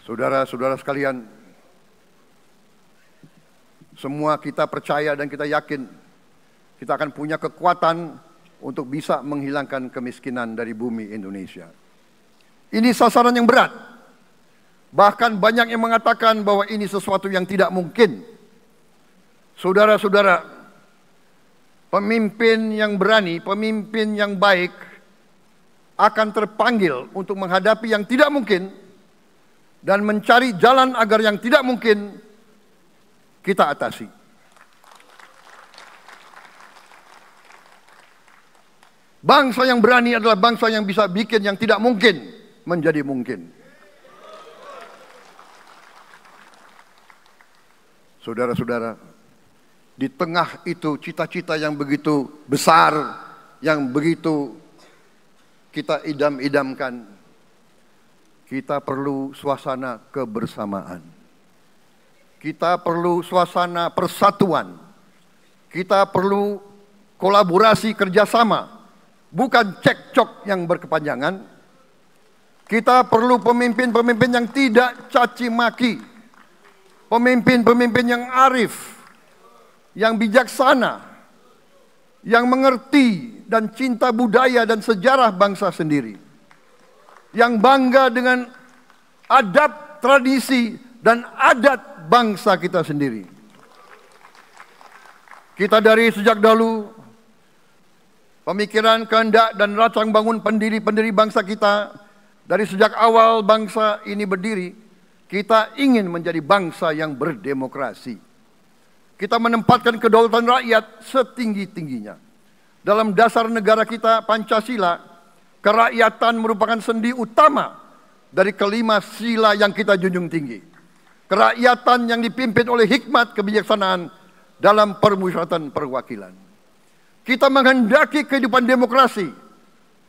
Saudara-saudara sekalian, semua kita percaya dan kita yakin kita akan punya kekuatan untuk bisa menghilangkan kemiskinan dari bumi Indonesia. Ini sasaran yang berat. Bahkan banyak yang mengatakan bahwa ini sesuatu yang tidak mungkin. Saudara-saudara, pemimpin yang berani, pemimpin yang baik akan terpanggil untuk menghadapi yang tidak mungkin dan mencari jalan agar yang tidak mungkin kita atasi. Bangsa yang berani adalah bangsa yang bisa bikin yang tidak mungkin menjadi mungkin. Saudara-saudara, di tengah itu cita-cita yang begitu besar, yang begitu kita idam-idamkan, kita perlu suasana kebersamaan. Kita perlu suasana persatuan. Kita perlu kolaborasi kerjasama, bukan cekcok yang berkepanjangan. Kita perlu pemimpin-pemimpin yang tidak caci maki. Pemimpin-pemimpin yang arif, yang bijaksana, yang mengerti dan cinta budaya dan sejarah bangsa sendiri. Yang bangga dengan adab, tradisi, dan adat bangsa kita sendiri. Kita dari sejak dahulu, pemikiran, kehendak, dan rancang bangun pendiri-pendiri bangsa kita, dari sejak awal bangsa ini berdiri, kita ingin menjadi bangsa yang berdemokrasi. Kita menempatkan kedaulatan rakyat setinggi-tingginya. Dalam dasar negara kita, Pancasila, kerakyatan merupakan sendi utama dari kelima sila yang kita junjung tinggi. Kerakyatan yang dipimpin oleh hikmat kebijaksanaan dalam permusyawaratan perwakilan. Kita menghendaki kehidupan demokrasi,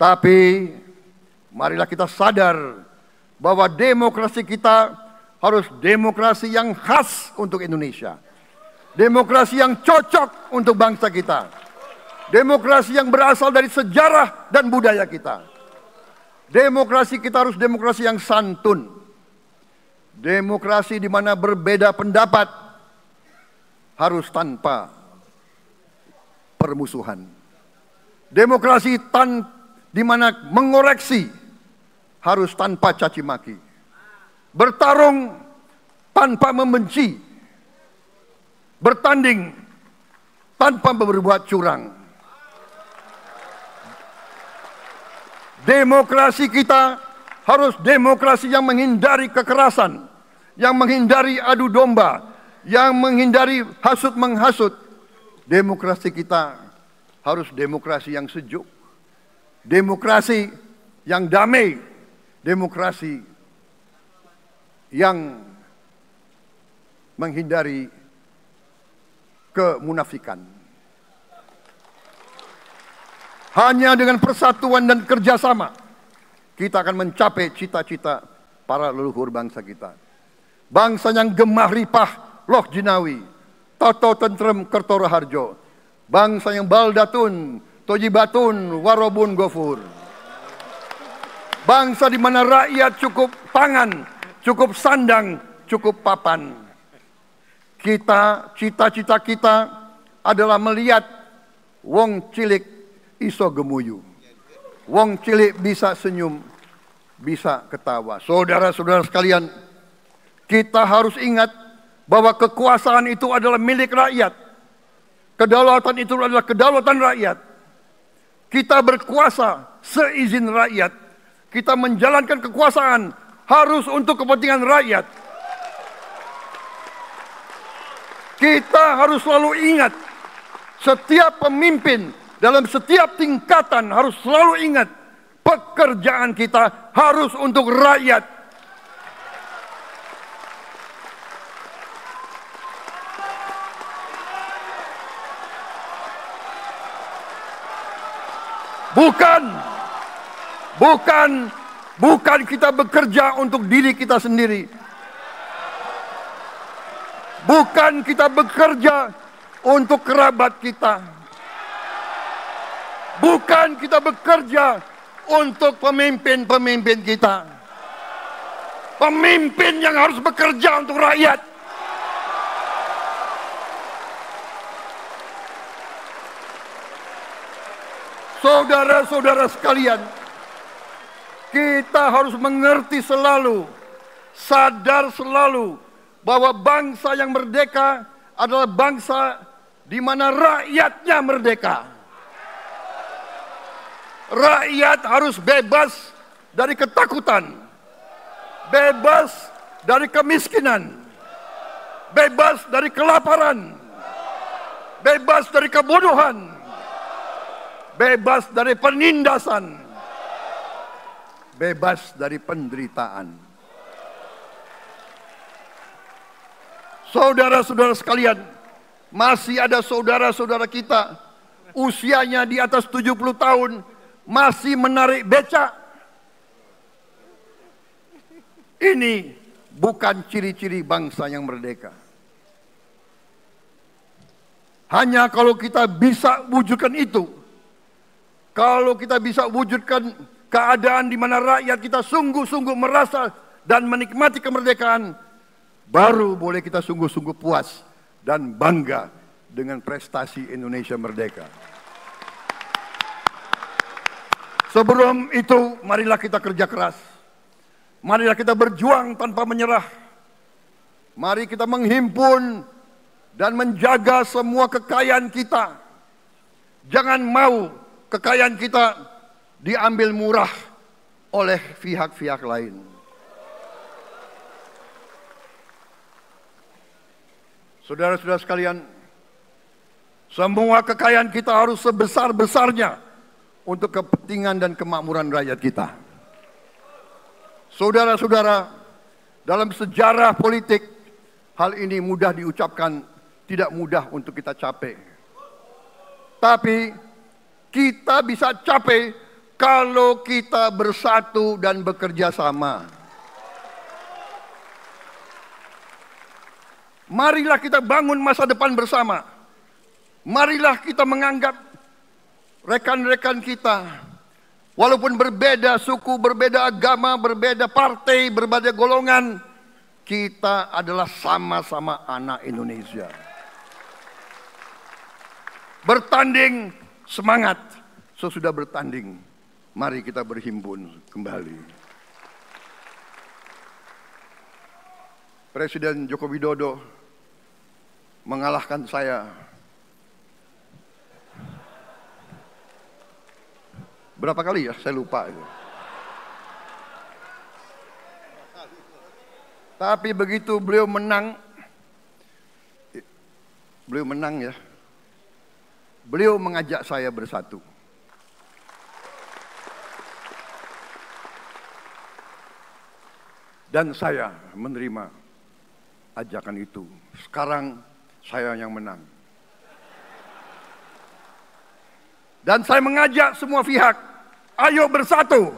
tapi marilah kita sadar bahwa demokrasi kita harus demokrasi yang khas untuk Indonesia. Demokrasi yang cocok untuk bangsa kita. Demokrasi yang berasal dari sejarah dan budaya kita. Demokrasi kita harus demokrasi yang santun. Demokrasi di mana berbeda pendapat harus tanpa permusuhan. Demokrasi di mana mengoreksi harus tanpa caci maki. Bertarung tanpa membenci. Bertanding tanpa berbuat curang. Demokrasi kita harus demokrasi yang menghindari kekerasan, yang menghindari adu domba, yang menghindari hasut menghasut. Demokrasi kita harus demokrasi yang sejuk, demokrasi yang damai, demokrasi yang menghindari kemunafikan. Hanya dengan persatuan dan kerjasama kita akan mencapai cita-cita para leluhur bangsa kita. Bangsa yang gemah ripah loh jinawi, toto tentrem kertoro harjo. Bangsa yang baldatun, tojibatun, warobun gofur. Bangsa di mana rakyat cukup pangan, cukup sandang, cukup papan. Cita-cita kita adalah melihat wong cilik iso gemuyu. Wong cilik bisa senyum, bisa ketawa. Saudara-saudara sekalian, kita harus ingat bahwa kekuasaan itu adalah milik rakyat. Kedaulatan itu adalah kedaulatan rakyat. Kita berkuasa seizin rakyat. Kita menjalankan kekuasaan harus untuk kepentingan rakyat. Kita harus selalu ingat, setiap pemimpin dalam setiap tingkatan harus selalu ingat, pekerjaan kita harus untuk rakyat. Bukan kita bekerja untuk diri kita sendiri. Bukan kita bekerja untuk kerabat kita. Bukan kita bekerja untuk pemimpin-pemimpin kita. Pemimpin yang harus bekerja untuk rakyat. Saudara-saudara sekalian, kita harus mengerti selalu, sadar selalu bahwa bangsa yang merdeka adalah bangsa di mana rakyatnya merdeka. Rakyat harus bebas dari ketakutan, bebas dari kemiskinan, bebas dari kelaparan, bebas dari kebodohan, bebas dari penindasan, bebas dari penderitaan. Saudara-saudara sekalian, masih ada saudara-saudara kita usianya di atas 70 tahun masih menarik becak. Ini bukan ciri-ciri bangsa yang merdeka. Hanya kalau kita bisa wujudkan itu, kalau kita bisa wujudkan keadaan di mana rakyat kita sungguh-sungguh merasa dan menikmati kemerdekaan, baru boleh kita sungguh-sungguh puas dan bangga dengan prestasi Indonesia merdeka. Sebelum itu, marilah kita kerja keras. Marilah kita berjuang tanpa menyerah. Mari kita menghimpun dan menjaga semua kekayaan kita. Jangan mau kekayaan kita diambil murah oleh pihak-pihak lain. Saudara-saudara sekalian, semua kekayaan kita harus sebesar-besarnya untuk kepentingan dan kemakmuran rakyat kita. Saudara-saudara, dalam sejarah politik, hal ini mudah diucapkan, tidak mudah untuk kita capai. Tapi kita bisa capai kalau kita bersatu dan bekerja sama. Marilah kita bangun masa depan bersama. Marilah kita menganggap rekan-rekan kita, walaupun berbeda suku, berbeda agama, berbeda partai, berbeda golongan, kita adalah sama-sama anak Indonesia. Bertanding semangat, sesudah bertanding, mari kita berhimpun kembali. Presiden Joko Widodo mengalahkan saya berapa kali ya, saya lupa itu. Tapi begitu beliau menang ya, beliau mengajak saya bersatu. Dan saya menerima ajakan itu. Sekarang saya yang menang. Dan saya mengajak semua pihak, ayo bersatu.